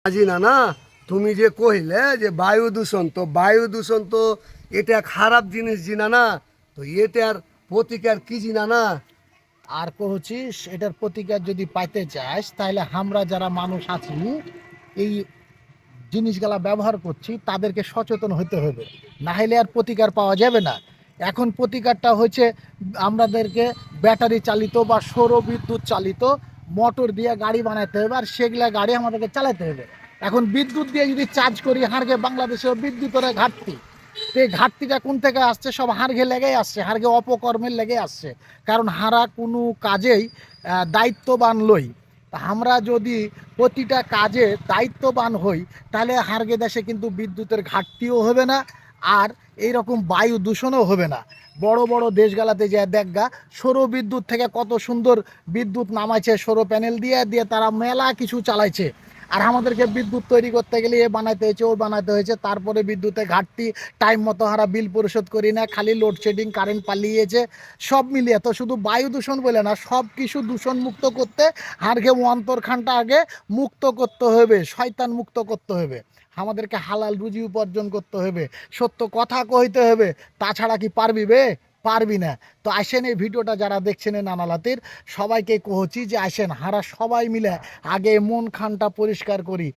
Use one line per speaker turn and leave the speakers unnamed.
আজি না না, তুমি যে কইলে যে বায়ু দূষণ, তো বায়ু দূষণ তো এটা খারাপ জিনিস জিনা না, তো এটার প্রতিকার কি জিনা না?
আর কহছিস এটার প্রতিকার যদি পাইতে চাস তাহলে আমরা যারা মানুষ আছি এই জিনিসগুলা ব্যবহার করছি তাদেরকে সচেতন হতে হবে, না হলে আর প্রতিকার পাওয়া যাবে না। এখন প্রতিকারটা হচ্ছে আমাদেরকে ব্যাটারি চালিত বা সৌর বিদ্যুৎ চালিত মোটর দিয়ে গাড়ি বানাতে হবে, আর সেগুলা গাড়ি আমাদেরকে চালাতে হবে। এখন বিদ্যুৎ দিয়ে যদি চার্জ করি, হারগে বাংলাদেশেও বিদ্যুতের ঘাটতি। তো এই ঘাটতিটা কোন থেকে আসছে? সব হারগে লেগেই আসছে, হারগে অপকর্মের লেগে আসছে। কারণ হারা কোনো কাজেই দায়িত্ববান লই। আমরা যদি প্রতিটা কাজে দায়িত্ববান হই তাহলে হারগে দেশে কিন্তু বিদ্যুতের ঘাটতিও হবে না, আর এইরকম বায়ু দূষণও হবে না। বড় বড় দেশগুলাতে যে দেখগা সৌর বিদ্যুৎ থেকে কত সুন্দর বিদ্যুৎ নামাইছে, সৌর প্যানেল দিয়ে দিয়ে তারা মেলা কিছু চালাইছে। আর আমাদেরকে বিদ্যুৎ তৈরি করতে গেলে এ বানাইতে হয়েছে, ও বানাইতে হয়েছে, তারপরে বিদ্যুতের ঘাটতি, টাইম মতো হারা বিল পরিশোধ করি না, খালি লোডশেডিং, কারেন্ট পালিয়েছে। সব মিলিয়ে তো শুধু বায়ু দূষণ বলে না, সব কিছু দূষণ মুক্ত করতে হারকে অন্তরখানটা আগে মুক্ত করতে হবে, শয়তান মুক্ত করতে হবে। আমাদেরকে হালাল রুজি উপার্জন করতে হবে, সত্য কথা কইতে হবে। তাছাড়া কি পারবি বে? পারবি না। তো আসেন, এই ভিডিওটা যারা দেখছেন এই নানালাতির সবাইকে কহছি যে আসেন হারা সবাই মিলে আগে মন খানটা পরিষ্কার করি।